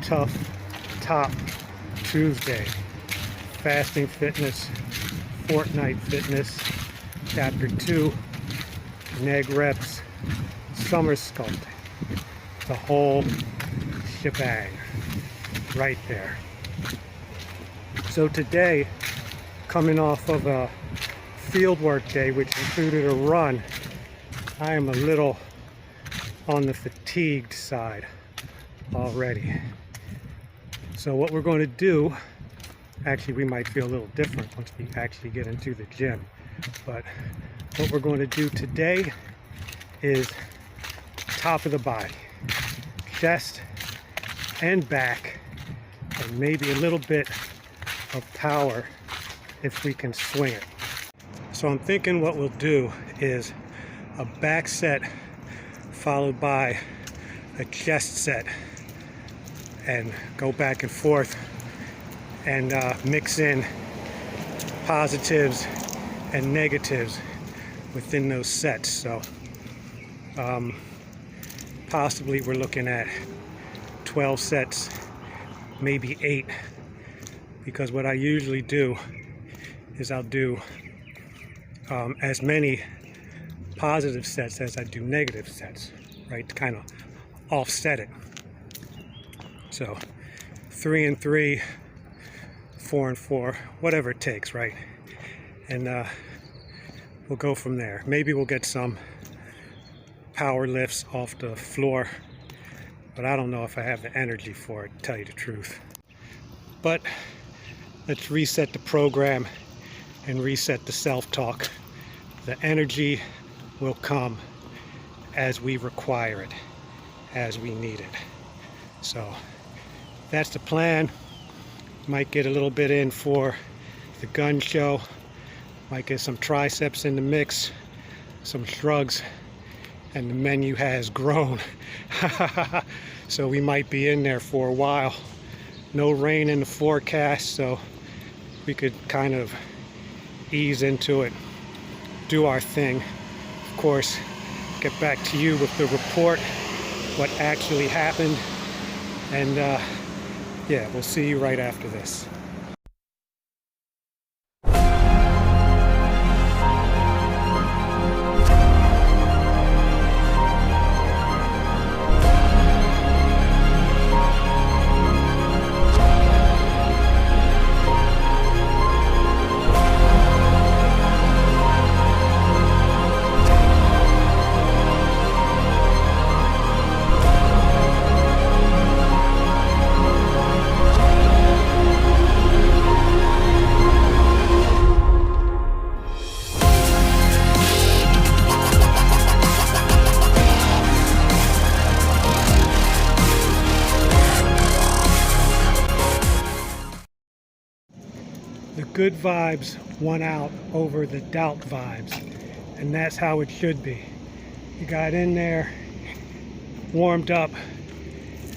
Tough Top Tuesday. Fasting Fitness, Fortnight Fitness, Chapter 2, neg reps, summer sculpting. The whole shebang right there. So today, coming off of a field work day, which included a run, I am a little on the fatigued side already. So what we're going to do, actually we might feel a little different once we actually get into the gym, but what we're going to do today is top of the body, chest and back, and maybe a little bit of power if we can swing it. So I'm thinking what we'll do is a back set followed by a chest set, and go back and forth and mix in positives and negatives within those sets. So possibly we're looking at 12 sets, maybe 8, because what I usually do is I'll do as many positive sets as I do negative sets, right, to kind of offset it. So 3 and 3, 4 and 4, whatever it takes, right? And we'll go from there. Maybe we'll get some power lifts off the floor, but I don't know if I have the energy for it, to tell you the truth. But let's reset the program and reset the self-talk. The energy will come as we require it, as we need it. So that's the plan. Might get a little bit in for the gun show. Might get some triceps in the mix, some shrugs, and the menu has grown. So we might be in there for a while. No rain in the forecast, so we could kind of ease into it, do our thing. Of course, get back to you with the report, what actually happened, and yeah, we'll see you right after this. The good vibes won out over the doubt vibes, and that's how it should be. You got in there, warmed up,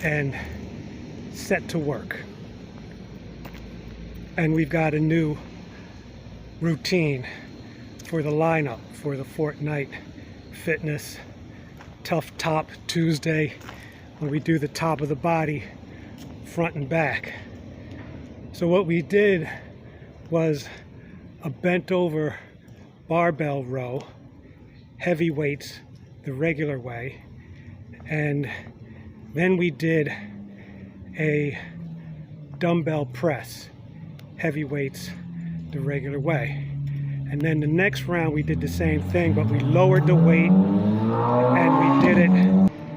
and set to work. And we've got a new routine for the lineup for the Fortnight Fitness Tough Top Tuesday, when we do the top of the body, front and back. So what we did was a bent over barbell row, heavy weights the regular way, and then we did a dumbbell press, heavy weights the regular way. And then the next round we did the same thing, but we lowered the weight and we did it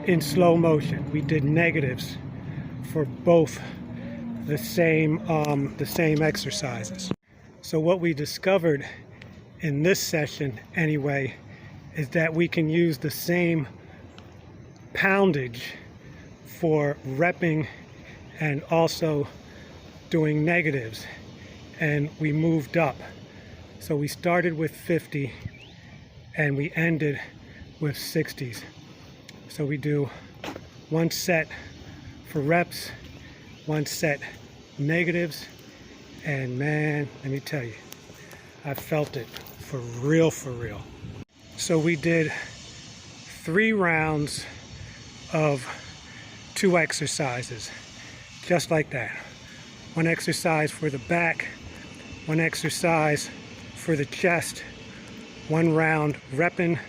in slow motion. We did negatives for both the same exercises. So what we discovered in this session anyway is that we can use the same poundage for repping and also doing negatives, and we moved up. So we started with 50 and we ended with 60s. So we do one set for reps, one set negatives, and man, let me tell you, I felt it for real, for real. So we did 3 rounds of 2 exercises. just like that. One exercise for the back, one exercise for the chest, one round repping,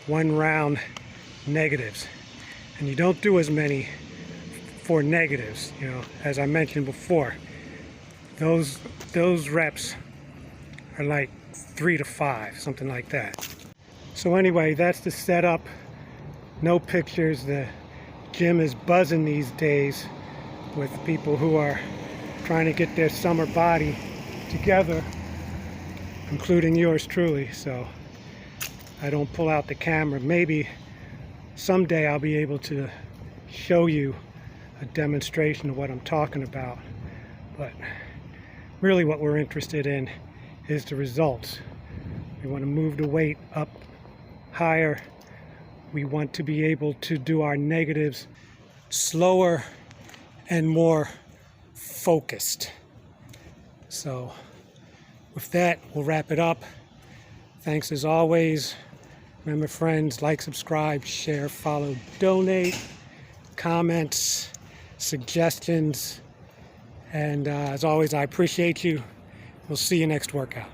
one round negatives. And you don't do as many for negatives, you know, as I mentioned before. Those reps are like 3 to 5, something like that. So anyway, that's the setup. No pictures. The gym is buzzing these days with people who are trying to get their summer body together, including yours truly. So I don't pull out the camera. Maybe someday I'll be able to show you a demonstration of what I'm talking about. But really what we're interested in is the results. We want to move the weight up higher. We want to be able to do our negatives slower and more focused. So with that, we'll wrap it up. Thanks as always. Remember, friends, like, subscribe, share, follow, donate, comments, suggestions, and as always, I appreciate you. We'll see you next workout.